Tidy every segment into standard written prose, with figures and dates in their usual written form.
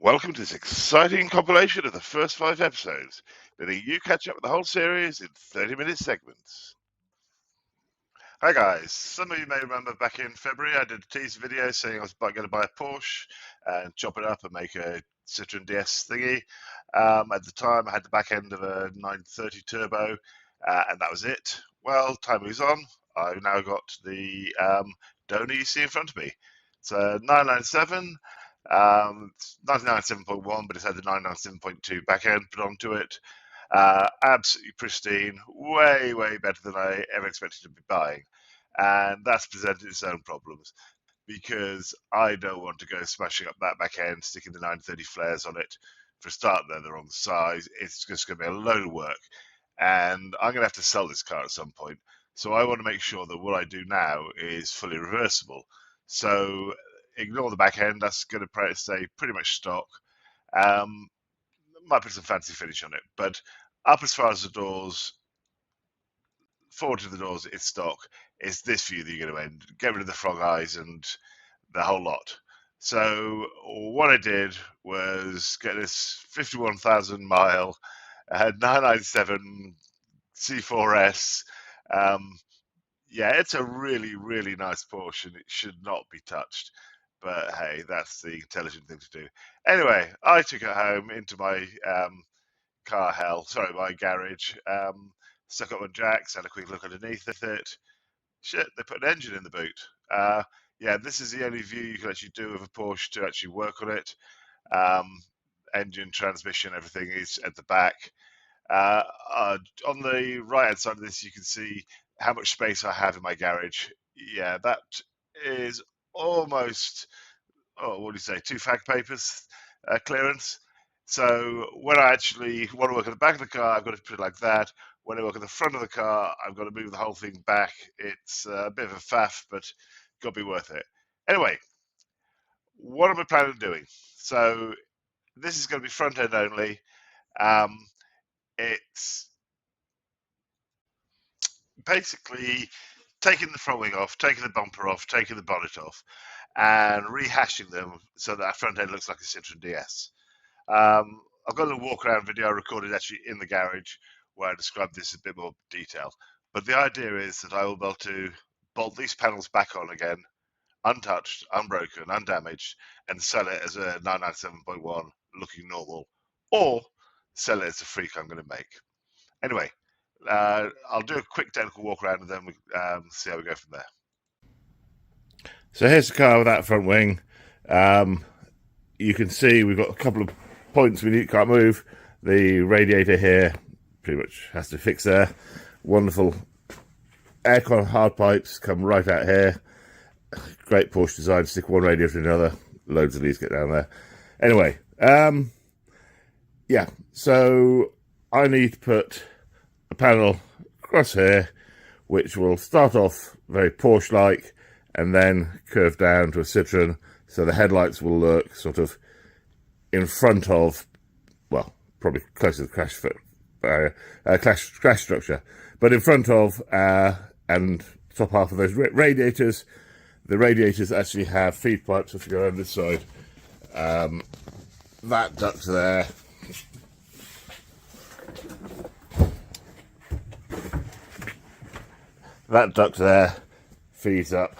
Welcome to this exciting compilation of the first 5 episodes, letting you catch up with the whole series in 30-minute segments. Hi guys, some of you may remember back in February I did a teaser video saying I was going to buy a Porsche and chop it up and make a Citroen DS thingy. At the time I had the back end of a 930 turbo and that was it. Well, time moves on. I've now got the donor you see in front of me. It's a 997. It's 997.1, but it's had the 997.2 back end put onto it. Absolutely pristine, way better than I ever expected to be buying, and that's presented its own problems because I don't want to go smashing up that back end, sticking the 930 flares on it. For a start, they're the wrong size. It's just going to be a load of work, and I'm going to have to sell this car at some point. So I want to make sure that what I do now is fully reversible. So ignore the back end. That's going to stay pretty much stock. Might put some fancy finish on it, but up as far as the doors, forward to the doors, it's stock. It's this view that you're going to end. Get rid of the frog eyes and the whole lot. So what I did was get this 51,000 mile 997 C4S. Yeah, it's a really nice Porsche and it should not be touched. But hey, that's the intelligent thing to do. Anyway, I took it home into my my garage. Stuck up on jacks, had a quick look underneath it. Shit, they put an engine in the boot. Yeah, this is the only view you can actually do of a Porsche to actually work on it. Engine, transmission, everything is at the back. On the right hand side of this, you can see how much space I have in my garage. Yeah, that is almost, what do you say, 2 fag papers clearance. So when I actually want to work at the back of the car, I've got to put it like that. When I work at the front of the car, I've got to move the whole thing back. It's a bit of a faff, but got to be worth it. Anyway, what am I planning on doing? So this is going to be front end only. It's basically taking the front wing off, taking the bumper off, taking the bonnet off, and rehashing them so that our front end looks like a Citroen DS. I've got a little walk around video I recorded actually in the garage where I described this in a bit more detail. But the idea is that I will be able to bolt these panels back on again, untouched, unbroken, undamaged, and sell it as a 997.1 looking normal, or sell it as a freak I'm going to make. Anyway, I'll do a quick technical walk around and then we see how we go from there. So here's the car with that front wing. You can see we've got a couple of points we can't move. The radiator here pretty much has to fix there. Wonderful aircon hard pipes come right out here. Great Porsche design, stick one radiator in another. Loads of these get down there. Anyway, yeah, so I need to put a panel across here which will start off very Porsche-like and then curve down to a Citroen, so the headlights will look sort of in front of, well, probably close to the crash structure, but in front of and top half of those radiators. The radiators actually have feed pipes. If you go on this side, that duct there. That duct there feeds up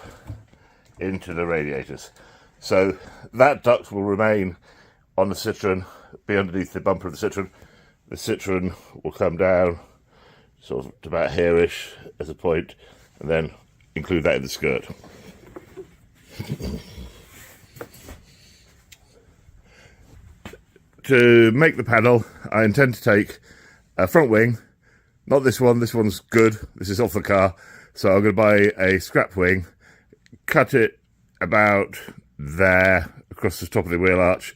into the radiators. So that duct will remain on the Citroen, be underneath the bumper of the Citroen. The Citroen will come down sort of to about here-ish as a point, and then include that in the skirt. To make the panel, I intend to take a front wing, not this one, this one's good, this is off the car, so I'm going to buy a scrap wing, cut it about there across the top of the wheel arch.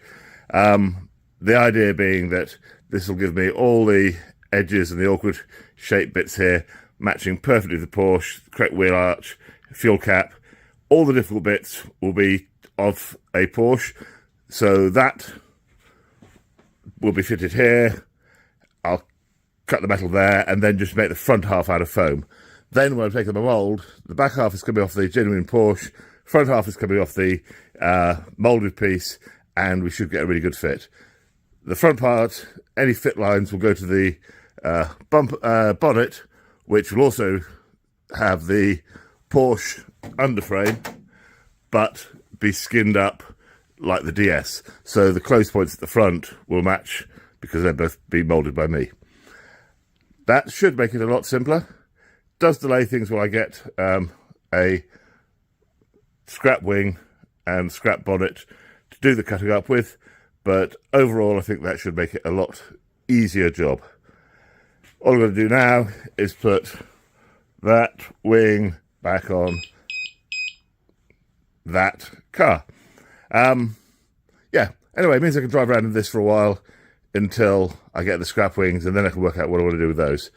The idea being that this will give me all the edges and the awkward shaped bits here matching perfectly the Porsche, the correct wheel arch, fuel cap. All the difficult bits will be of a Porsche, so that will be fitted here. I'll cut the metal there and then just make the front half out of foam. Then when I take them a mould, the back half is coming off the genuine Porsche, front half is coming off the moulded piece, and we should get a really good fit. The front part, any fit lines will go to the bonnet, which will also have the Porsche underframe, but be skinned up like the DS. So the close points at the front will match because they'll both be moulded by me. That should make it a lot simpler. Does delay things while I get a scrap wing and scrap bonnet to do the cutting up with, but overall I think that should make it a lot easier job. All I'm going to do now is put that wing back on that car. Yeah, anyway, it means I can drive around in this for a while until I get the scrap wings, and then I can work out what I want to do with those.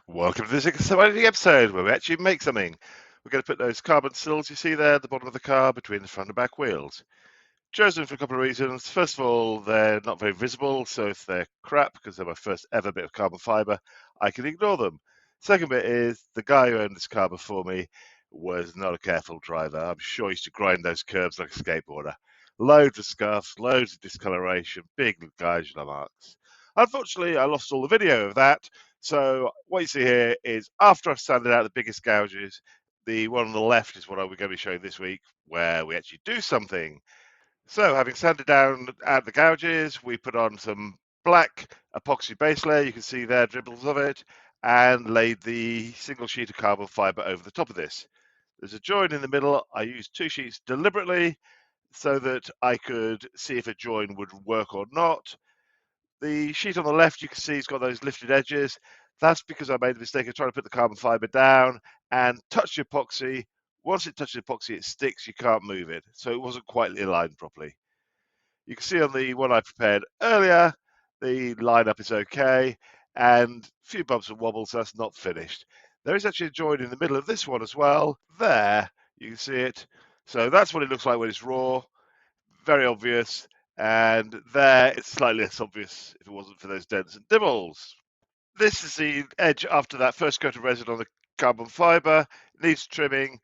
Welcome to this exciting episode where we actually make something. We're going to put those carbon sills you see there at the bottom of the car between the front and back wheels. Chosen for a couple of reasons. First of all, they're not very visible, so if they're crap, because they're my first ever bit of carbon fibre, I can ignore them. Second bit is the guy who owned this car before me was not a careful driver. I'm sure he used to grind those curbs like a skateboarder. Loads of scuffs, loads of discoloration, big gouge marks. Unfortunately, I lost all the video of that, so what you see here is after I've sanded out the biggest gouges, the one on the left is what we're going to be showing this week, where we actually do something. So having sanded down out the gouges, we put on some black epoxy base layer, you can see there dribbles of it, and laid the single sheet of carbon fibre over the top of this. There's a join in the middle. I used two sheets deliberately so that I could see if a join would work or not. The sheet on the left, you can see, has got those lifted edges. That's because I made the mistake of trying to put the carbon fibre down and touch the epoxy. Once it touches the epoxy, it sticks, you can't move it. So it wasn't quite aligned properly. You can see on the one I prepared earlier, the lineup is okay, and a few bumps and wobbles, so that's not finished. There is actually a join in the middle of this one as well. There, you can see it. So that's what it looks like when it's raw. Very obvious. And there, it's slightly less obvious if it wasn't for those dents and dibbles. This is the edge after that first coat of resin on the carbon fibre. It needs trimming.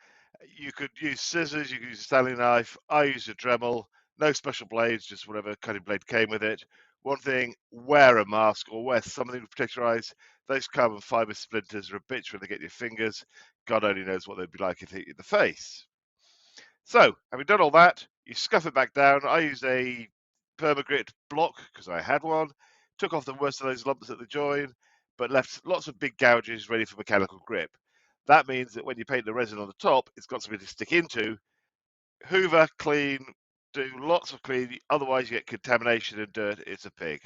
You could use scissors, you could use a Stanley knife. I used a Dremel. No special blades, just whatever cutting blade came with it. One thing, wear a mask or wear something to protect your eyes. Those carbon fibre splinters are a bitch when they get your fingers. God only knows what they'd be like if they hit you in the face. So, having done all that, you scuff it back down. I used a Permagrit block because I had one. Took off the worst of those lumps at the join, but left lots of big gouges ready for mechanical grip. That means that when you paint the resin on the top, it's got something to stick into. Hoover, clean, do lots of cleaning, otherwise you get contamination and dirt. It's a pig.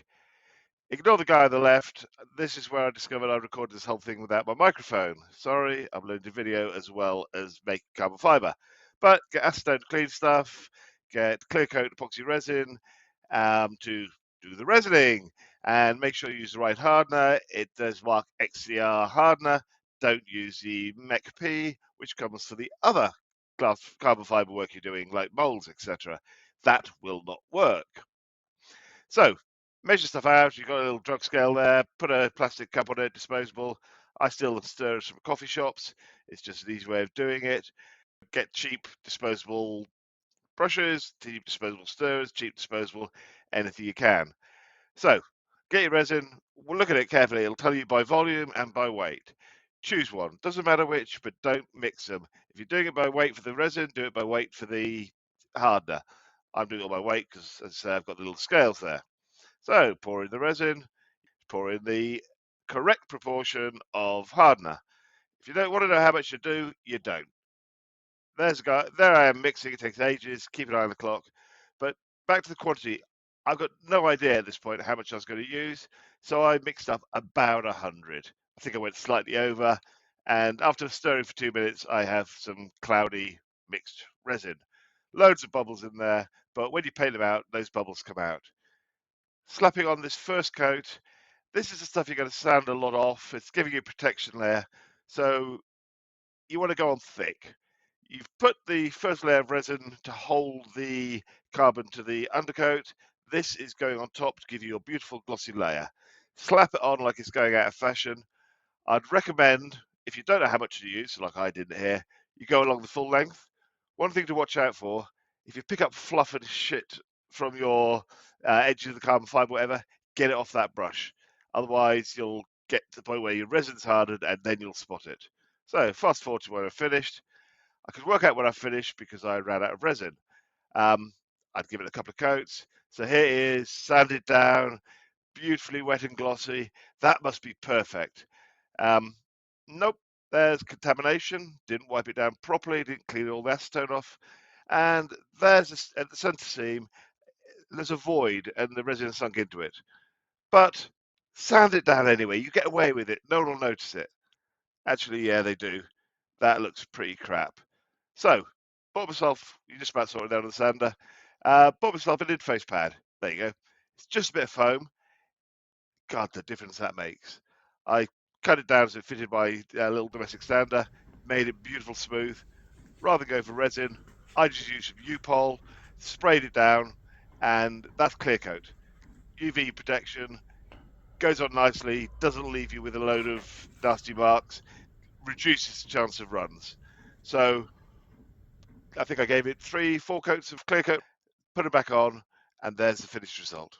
Ignore the guy on the left. This is where I discovered I recorded this whole thing without my microphone. Sorry, I'm loading video as well as making carbon fibre. But get acetone to clean stuff, get clear coat epoxy resin to do the resining, and make sure you use the right hardener. It does mark XCR hardener. Don't use the MECP, which comes for the other glass carbon fibre work you're doing, like molds, etc. That will not work. So measure stuff out. You've got a little drug scale there. Put a plastic cup on it, disposable. I still stir from coffee shops. It's just an easy way of doing it. Get cheap disposable brushes, cheap disposable stirrers, cheap disposable, anything you can. So get your resin. We'll look at it carefully. It'll tell you by volume and by weight. Choose one. Doesn't matter which, but don't mix them. If you're doing it by weight for the resin, do it by weight for the hardener. I'm doing it by weight because, as I say, I've got the little scales there. So pour in the resin, pour in the correct proportion of hardener. If you don't want to know how much to do, you don't. There's a guy. There I am mixing. It takes ages. Keep an eye on the clock. But back to the quantity. I've got no idea at this point how much I was going to use, so I mixed up about 100. I think I went slightly over, and after stirring for 2 minutes, I have some cloudy mixed resin. Loads of bubbles in there, but when you paint them out, those bubbles come out. Slapping on this first coat, this is the stuff you're going to sand a lot off. It's giving you a protection layer, so you want to go on thick. You've put the first layer of resin to hold the carbon to the undercoat. This is going on top to give you a beautiful glossy layer. Slap it on like it's going out of fashion. I'd recommend, if you don't know how much to use, like I did here, you go along the full length. One thing to watch out for If you pick up fluff and shit from your edges of the carbon fiber, whatever, get it off that brush. Otherwise, you'll get to the point where your resin's hardened and then you'll spot it. So fast forward to where I finished. I could work out when I finished because I ran out of resin. Um, I'd give it a couple of coats. So here it is, sanded down, beautifully wet and glossy. That must be perfect. Um, nope, there's contamination. Didn't wipe it down properly. Didn't clean all the acetone off. And there's at the center seam, there's a void, and the resin sunk into it. But sand it down anyway. You get away with it. No one will notice it. Actually, yeah, they do. That looks pretty crap. So, bought myself, you just about saw it down on the sander, bought myself an interface pad. There you go. It's just a bit of foam. God, the difference that makes. I cut it down so it fitted my little domestic sander, made it beautiful smooth. Rather than go for resin, I just used some U-Pol, sprayed it down, and that's clear coat. UV protection, goes on nicely, doesn't leave you with a load of nasty marks, reduces the chance of runs. So I think I gave it 3, 4 coats of clear coat, put it back on, and there's the finished result.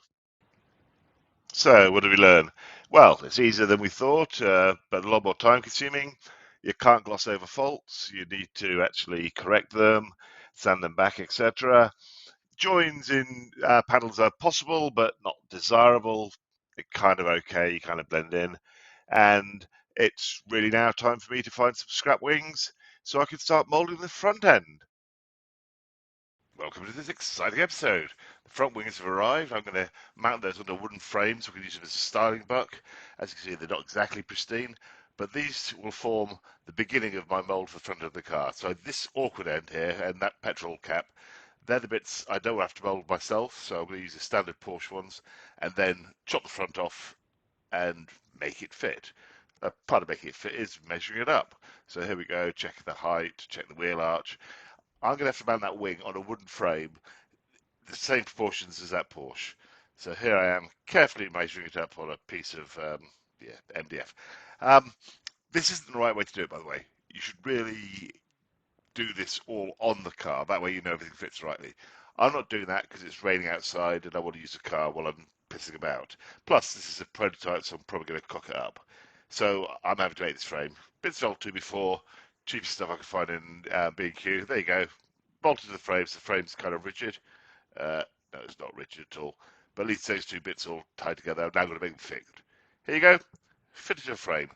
So, what did we learn? Well, it's easier than we thought, but a lot more time consuming. You can't gloss over faults. You need to actually correct them, sand them back, etc. Joins in panels are possible, but not desirable. They're kind of okay, you kind of blend in. And it's really now time for me to find some scrap wings so I can start molding the front end. Welcome to this exciting episode. The front wings have arrived. I'm going to mount those onto a wooden frame so we can use them as a styling buck. As you can see, they're not exactly pristine, but these will form the beginning of my mold for the front of the car. So this awkward end here and that petrol cap, they're the bits I don't have to mold myself, so I'm going to use the standard Porsche ones and then chop the front off and make it fit. Part of making it fit is measuring it up. So here we go, check the height, check the wheel arch. I'm going to have to mount that wing on a wooden frame, the same proportions as that Porsche. So here I am, carefully measuring it up on a piece of MDF. Um, this isn't the right way to do it, by the way. You should really do this all on the car. That way you know everything fits rightly. I'm not doing that because it's raining outside and I want to use the car while I'm pissing about. Plus, this is a prototype, so I'm probably going to cock it up. So I'm having to make this frame. Been sold to before. Cheapest stuff I could find in B&Q. There you go. Bolted to the frames. The frame's kind of rigid. No, it's not rigid at all. But at least those two bits all tied together. I'm now going to make them fit. Here you go. Fitted to a frame.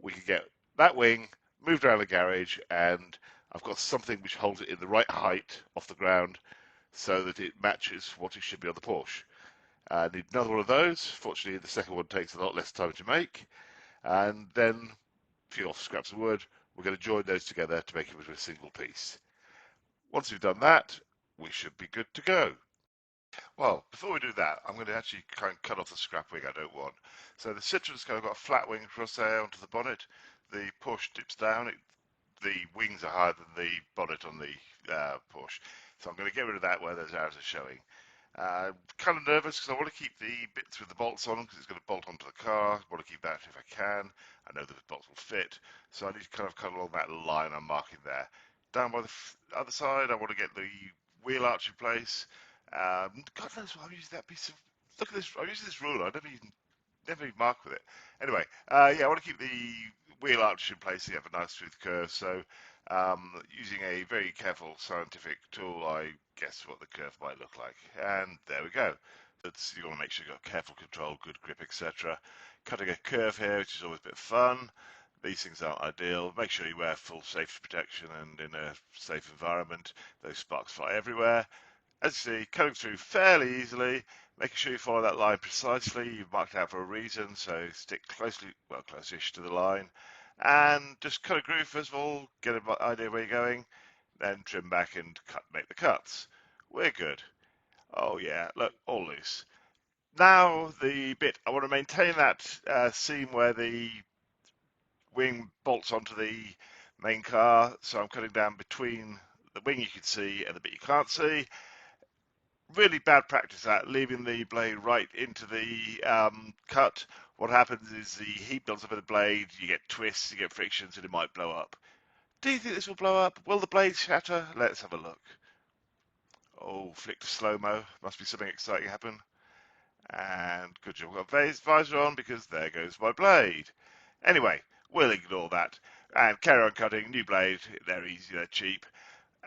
We can get that wing moved around the garage, and I've got something which holds it in the right height off the ground so that it matches what it should be on the Porsche. I need another one of those. Fortunately, the second one takes a lot less time to make. And then a few off scraps of wood. We're going to join those together to make it into a single piece. Once we've done that, we should be good to go. Well, before we do that, I'm going to actually kind of cut off the scrap wing I don't want. So the Citroen's kind of got a flat wing across there onto the bonnet. The Porsche dips down. The wings are higher than the bonnet on the Porsche. So I'm going to get rid of that where those arrows are showing. Kind of nervous because I want to keep the bits with the bolts on because it's going to bolt onto the car. I want to keep that if I can. I know the bolts will fit. So I need to kind of cut along that line I'm marking there. Down by the other side, I want to get the wheel arch in place. God knows why I'm using that piece of. Look at this. I'm using this ruler. I never even mark with it. Anyway, yeah, I want to keep the wheel arch in place so you have a nice smooth curve. So, using a very careful scientific tool, I guess what the curve might look like. And there we go. You want to make sure you've got careful control, good grip, etc. Cutting a curve here, which is always a bit fun. These things aren't ideal. Make sure you wear full safety protection and in a safe environment. Those sparks fly everywhere. As you see, cutting through fairly easily, making sure you follow that line precisely. You've marked it out for a reason, so stick closely, well, close-ish to the line. And just cut a groove first of all, get an idea where you're going, then trim back and make the cuts. We're good. Oh yeah, look, all loose. Now the bit, I want to maintain that seam where the wing bolts onto the main car, so I'm cutting down between the wing you can see and the bit you can't see. Really bad practice that, leaving the blade right into the cut. What happens is the heat builds up in the blade, you get twists, you get frictions, and it might blow up. Do you think this will blow up? Will the blade shatter? Let's have a look. Oh, flick to slow-mo. Must be something exciting happen. And good job, I've got visor on because there goes my blade. Anyway, we'll ignore that and carry on cutting. New blade, they're easy, they're cheap.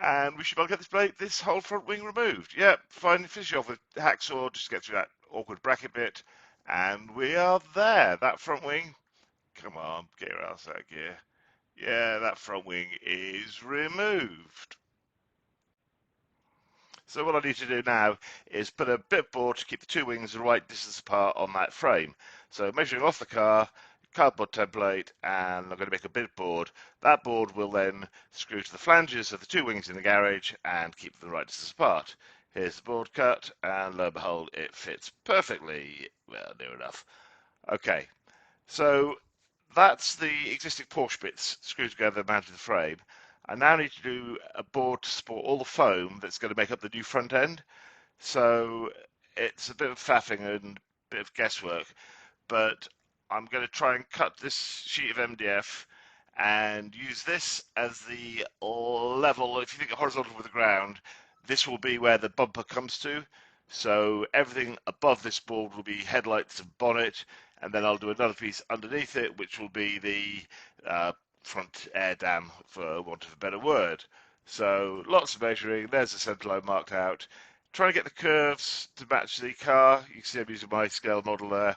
And we should be able to get this whole front wing removed. Yep, fine, finish off with hacksaw, just get through that awkward bracket bit. And we are there. That front wing, come on, get your ass out of gear. Yeah, that front wing is removed. So what I need to do now is put a bit of board to keep the two wings the right distance apart on that frame. So measuring off the car, cardboard template, and I'm going to make a bit of board. That board will then screw to the flanges of the two wings in the garage and keep them the right distance apart. Here's the board cut, and lo and behold, it fits perfectly. Well, near enough. Okay, so that's the existing Porsche bits screwed together, mounted to the frame. I now need to do a board to support all the foam that's going to make up the new front end. So it's a bit of faffing and a bit of guesswork, but I'm going to try and cut this sheet of MDF and use this as the level. If you think horizontal with the ground, this will be where the bumper comes to. So everything above this board will be headlights and bonnet, and then I'll do another piece underneath it, which will be the front air dam, for want of a better word. So lots of measuring. There's the centre line marked out. Trying to get the curves to match the car. You can see I'm using my scale model there.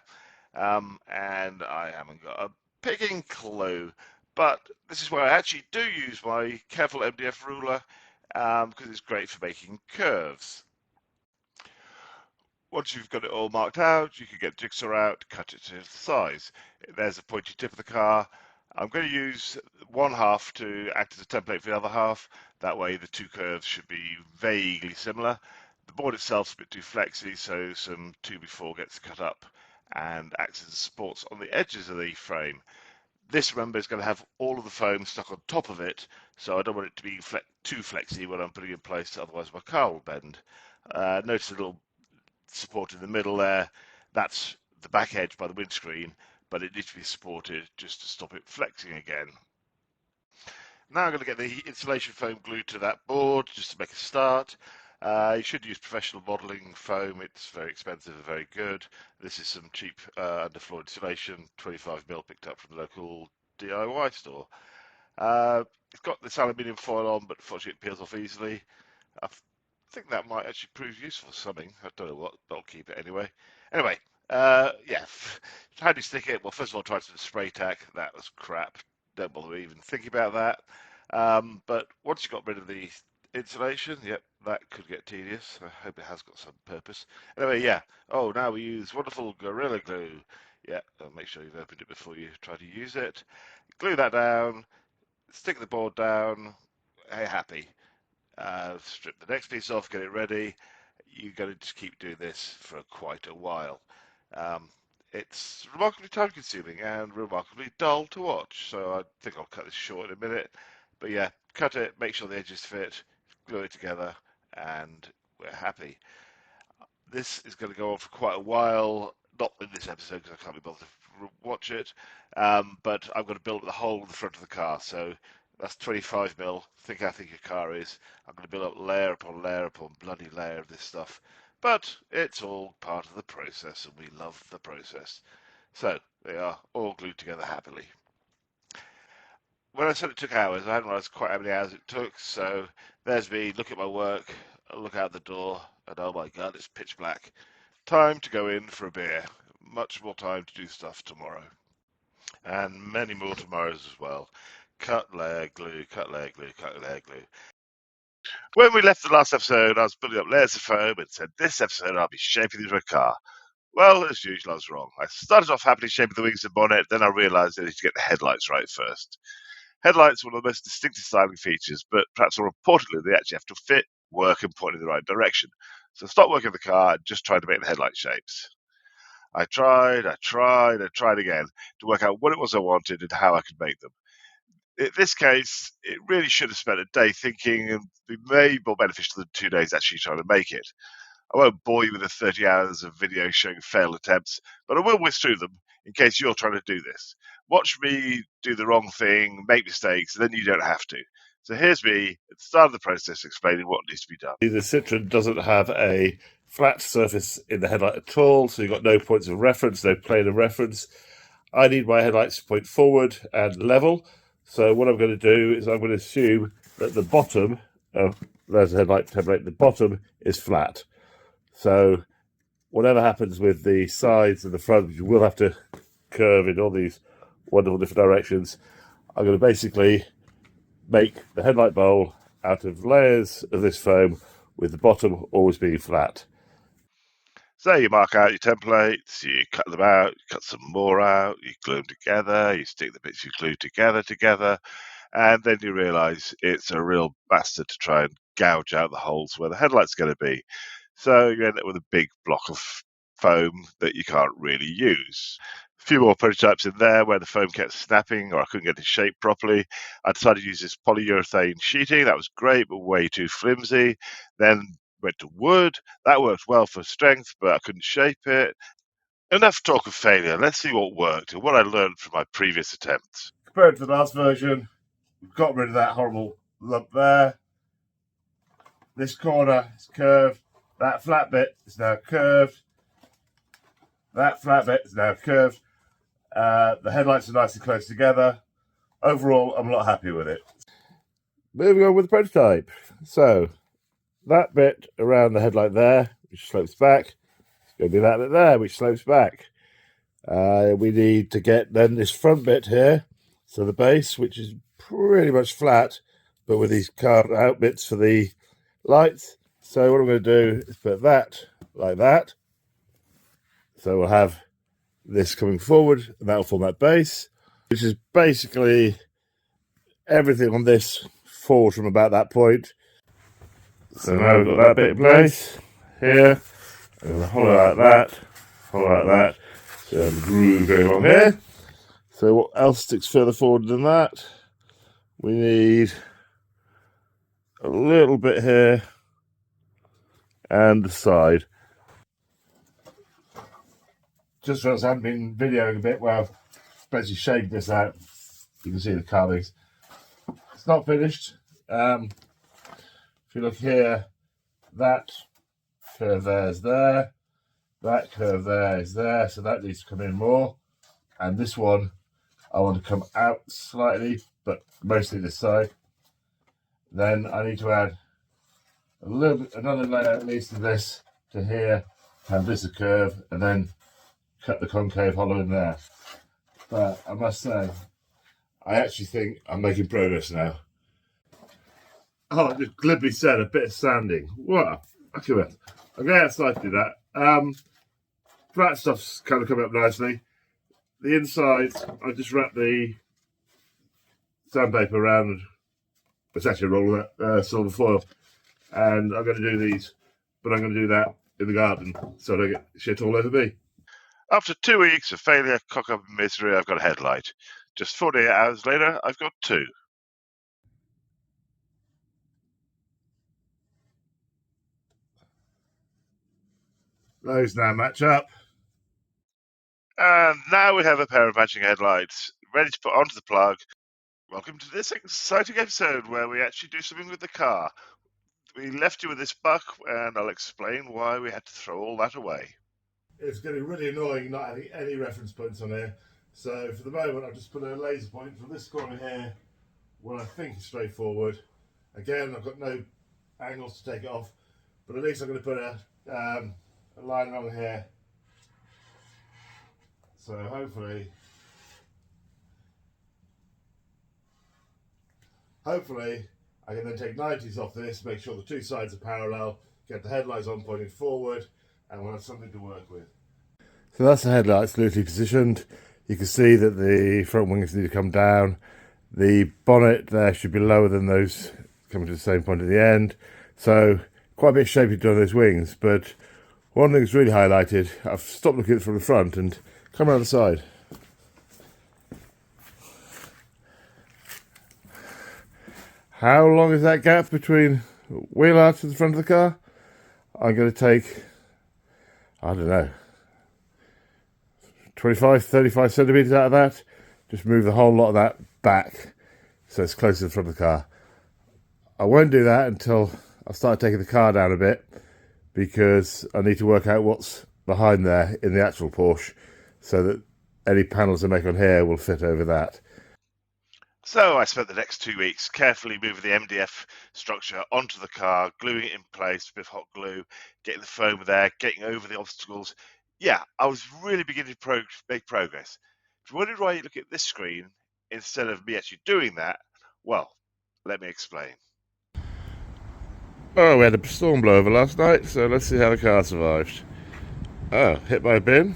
And I haven't got a picking clue. But this is where I actually do use my careful MDF ruler because it's great for making curves. Once you've got it all marked out, you can get jigsaw out, cut it to the size. There's the pointy tip of the car. I'm going to use one half to act as a template for the other half. That way the two curves should be vaguely similar. The board itself is a bit too flexy, so some 2x4 gets cut up and acts as supports on the edges of the frame. This, remember, is going to have all of the foam stuck on top of it, so I don't want it to be too flexy when I'm putting it in place, otherwise my car will bend. Notice a little support in the middle there. That's the back edge by the windscreen, but it needs to be supported just to stop it flexing again. Now I'm going to get the insulation foam glued to that board just to make a start. You should use professional modelling foam. It's very expensive and very good. This is some cheap underfloor insulation, 25mm picked up from the local DIY store. It's got this aluminium foil on, but fortunately it peels off easily. I think that might actually prove useful for something. I don't know what, but I'll keep it anyway. Anyway, yeah. How do you stick it? Well, first of all, try some spray tack. That was crap. Don't bother even thinking about that. But once you've got rid of the insulation, yep, that could get tedious. I hope it has got some purpose. Anyway, yeah. Oh, now we use wonderful Gorilla Glue. Yeah, make sure you've opened it before you try to use it. Glue that down, stick the board down. Hey, happy. Strip the next piece off, get it ready. You're going to just keep doing this for quite a while. It's remarkably time consuming and remarkably dull to watch, so I think I'll cut this short in a minute. But yeah, cut it, make sure the edges fit, glue it together, and we're happy. This is going to go on for quite a while, not in this episode because I can't be bothered to watch it, but I'm going to build the whole of the front of the car. So that's 25mm. Think how thick your car is. I'm going to build up layer upon layer upon bloody layer of this stuff. But it's all part of the process, and we love the process. So they are all glued together happily. When I said it took hours, I hadn't realised quite how many hours it took. So there's me, look at my work, look out the door, and oh my god, it's pitch black. Time to go in for a beer. Much more time to do stuff tomorrow. And many more tomorrows as well. Cut, layer, glue, cut, layer, glue, cut, layer, glue. When we left the last episode, I was building up layers of foam and said, this episode I'll be shaping into a car. Well, as usual, I was wrong. I started off happily shaping the wings and bonnet, then I realised I need to get the headlights right first. Headlights are one of the most distinctive styling features, but perhaps more importantly, they actually have to fit, work, and point in the right direction. So stop working the car and just try to make the headlight shapes. I tried again to work out what it was I wanted and how I could make them. In this case, it really should have spent a day thinking and be maybe more beneficial than 2 days actually trying to make it. I won't bore you with the 30 hours of video showing failed attempts, but I will whiz through them in case you're trying to do this. Watch me do the wrong thing, make mistakes, and then you don't have to. So here's me at the start of the process explaining what needs to be done. The Citroen doesn't have a flat surface in the headlight at all, so you've got no points of reference, no plane of reference. I need my headlights to point forward and level. So what I'm going to do is I'm going to assume that the bottom of there's a headlight template, the bottom is flat. So whatever happens with the sides and the front, you will have to curve in all these wonderful different directions. I'm going to basically make the headlight bowl out of layers of this foam with the bottom always being flat. So you mark out your templates, you cut them out, you cut some more out, you glue them together, you stick the bits you glued together, and then you realise it's a real bastard to try and gouge out the holes where the headlight's going to be. So you end up with a big block of foam that you can't really use. A few more prototypes in there where the foam kept snapping or I couldn't get it shaped properly. I decided to use this polyurethane sheeting. That was great, but way too flimsy. Then went to wood. That worked well for strength, but I couldn't shape it. Enough talk of failure. Let's see what worked and what I learned from my previous attempts. Compared to the last version, we've got rid of that horrible lump there. This corner is curved. That flat bit is now curved. That flat bit is now curved. The headlights are nice and close together. Overall, I'm a lot happy with it. Moving on with the prototype. So, that bit around the headlight there, which slopes back, it's going to be that bit there, which slopes back. We need to get then this front bit here, so the base, which is pretty much flat, but with these carved out bits for the lights. So what I'm going to do is put that like that. So we'll have this coming forward, and that'll form that base, which is basically everything on this falls from about that point. So now we've got that bit in place here. I'm going to hollow out that, hollow out that. So a groove going along here. So what else sticks further forward than that? We need a little bit here and the side. Just as I haven't been videoing a bit, well, I've basically shaved this out. You can see the carvings. It's not finished. If you look here, that curve there is there. That curve there is there, so that needs to come in more. And this one, I want to come out slightly, but mostly this side. Then I need to add a little bit, another layer at least of this to here, have this a curve, and then cut the concave hollow in there. But I must say, I actually think I'm making progress now. Oh, I just glibly said a bit of sanding. What? Okay, I'm going outside to do that. Flat stuff's kind of coming up nicely. The inside, I just wrapped the sandpaper around. It's actually a roll of that silver foil. And I'm going to do these, but I'm going to do that in the garden so I don't get shit all over me. After 2 weeks of failure, cock up and misery, I've got a headlight. Just 48 hours later, I've got two. Those now match up. And now we have a pair of matching headlights ready to put onto the plug. Welcome to this exciting episode where we actually do something with the car. We left you with this buck, and I'll explain why we had to throw all that away. It's getting really annoying not having any reference points on here. So for the moment, I've just put a laser point from this corner here, what I think is straightforward. Again, I've got no angles to take it off, but at least I'm going to put a line along here. So hopefully I can then take 90s off this, make sure the two sides are parallel, get the headlights on pointing forward, and we'll have something to work with. So that's the headlights loosely positioned. You can see that the front wings need to come down. The bonnet there should be lower than those coming to the same point at the end. So quite a bit of shaping done on those wings, but one thing that's really highlighted, I've stopped looking at it from the front and come around the side. How long is that gap between wheel arch and the front of the car? I'm going to take, I don't know, 25, 35 centimetres out of that. Just move the whole lot of that back so it's close to the front of the car. I won't do that until I've started taking the car down a bit, because I need to work out what's behind there in the actual Porsche, so that any panels I make on here will fit over that. So I spent the next 2 weeks carefully moving the MDF structure onto the car, gluing it in place with hot glue, getting the foam there, getting over the obstacles. Yeah, I was really beginning to make progress. If you wondered why you look at this screen instead of me actually doing that, well, let me explain. Oh, we had a storm blow over last night, so let's see how the car survived. Oh, hit by a bin.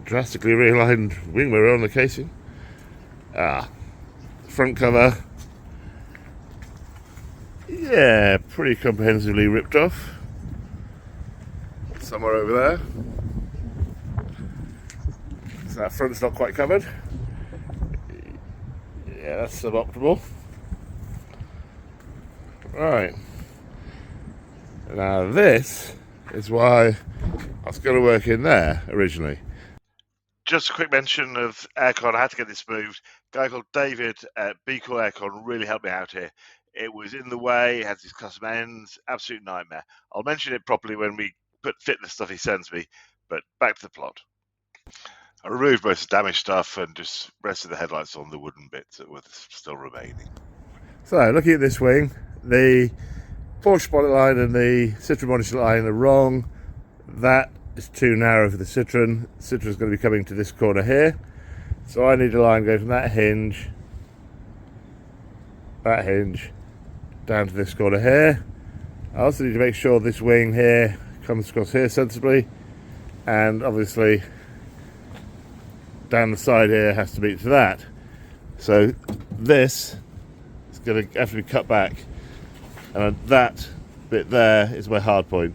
Drastically realigned wing mirror on the casing. Front cover. Yeah, pretty comprehensively ripped off. Somewhere over there. So that front's not quite covered. Yeah, that's suboptimal. Right. Now this is why I was going to work in there originally. Just a quick mention of aircon. I had to get this moved. A guy called David at Be Cool Aircon really helped me out here. It was in the way, it has these custom ends, absolute nightmare. I'll mention it properly when we fit the stuff he sends me, but back to the plot. I removed most of the damaged stuff and just rested the headlights on the wooden bits that were still remaining. So, looking at this wing, the Porsche bonnet line and the Citroen bonnet line are wrong. That is too narrow for the Citroen. Citroen's going to be coming to this corner here. So I need a line going from that hinge, down to this corner here. I also need to make sure this wing here comes across here sensibly, and obviously down the side here has to meet to that. So this is going to have to be cut back, and that bit there is my hard point.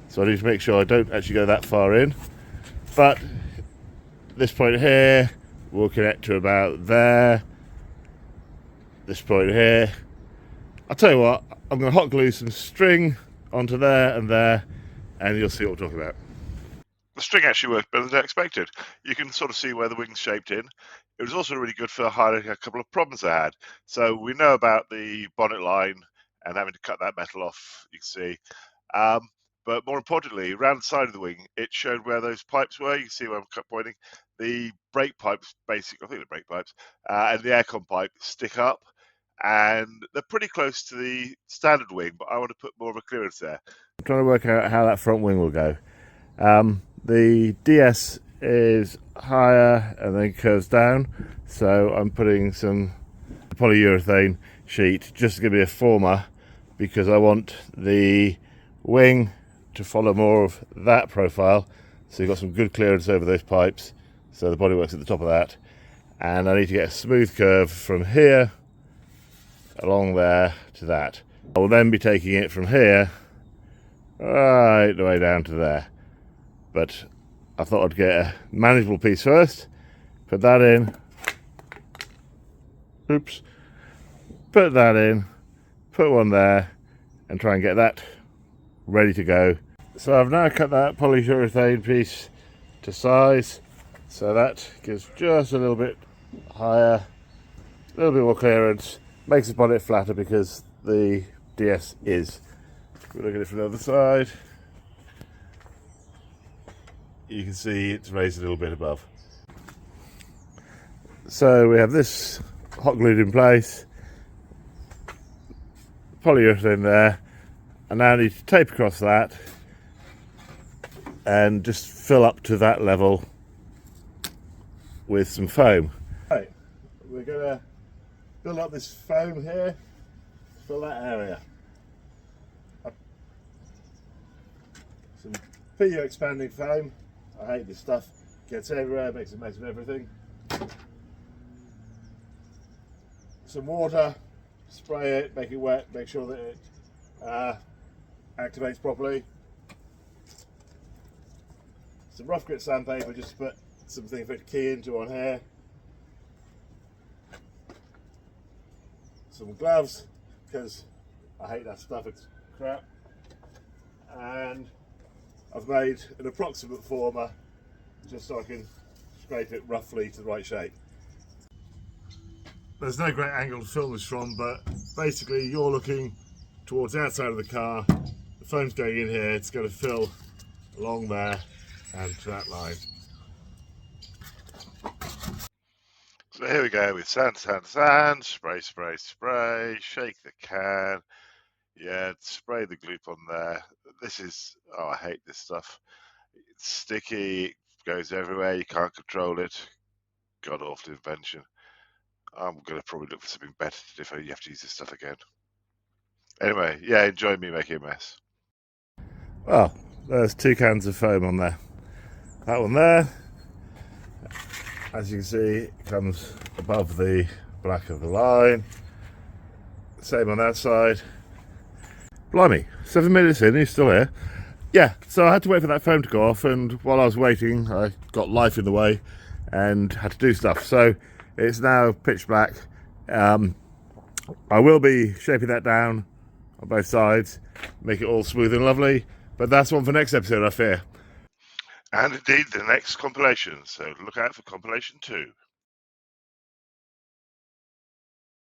So I need to make sure I don't actually go that far in. But this point here will connect to about there. This point here. I'll tell you what, I'm going to hot glue some string onto there, and you'll see what we're talking about. The string actually worked better than I expected. You can sort of see where the wing's shaped in. It was also really good for highlighting a couple of problems I had. So we know about the bonnet line and having to cut that metal off, you can see. But more importantly, around the side of the wing, it showed where those pipes were. You can see where I'm pointing. The brake pipes, basically, I think the brake pipes, and the aircon pipe stick up. And they're pretty close to the standard wing, but I want to put more of a clearance there. I'm trying to work out how that front wing will go. The DS is higher and then curves down, so I'm putting some polyurethane sheet just to give me a former, because I want the wing to follow more of that profile, so you've got some good clearance over those pipes, so the bodywork's at the top of that, and I need to get a smooth curve from here along there to that. I will then be taking it from here right the way down to there, but I thought I'd get a manageable piece first, put that in, put that in, put one there, and try and get that ready to go. So I've now cut that polyurethane piece to size, so that gives just a little bit higher, a little bit more clearance, makes the bonnet flatter because the DS is. We'll look at it from the other side. You can see it's raised a little bit above. So we have this hot glued in place, polyurethane there, and now I need to tape across that and just fill up to that level with some foam. Right, we're going to build up this foam here, fill that area. Some PU expanding foam. I hate this stuff, gets everywhere, makes a mess of everything. Some water, spray it, make it wet, make sure that it activates properly. Some rough grit sandpaper, just to put something for it to key into on here. Some gloves, because I hate that stuff, it's crap. And I've made an approximate former just so I can scrape it roughly to the right shape. There's no great angle to film this from, but basically you're looking towards the outside of the car, the foam's going in here, it's going to fill along there and to that line. So here we go with sand, spray, spray, spray, shake the can. Yeah, spray the gloop on there. This is, oh, I hate this stuff. It's sticky, it goes everywhere, you can't control it. God awful invention. I'm going to probably look for something better to do if you have to use this stuff again. Anyway, yeah, enjoy me making a mess. Well, there's 2 cans of foam on there. That one there, as you can see, comes above the black of the line. Same on that side. Blimey, 7 minutes in, he's still here. Yeah, so I had to wait for that foam to go off, and while I was waiting, I got life in the way and had to do stuff. So it's now pitch black. I will be shaping that down on both sides, make it all smooth and lovely, but that's one for next episode, I fear. And indeed, the next compilation, so look out for compilation 2.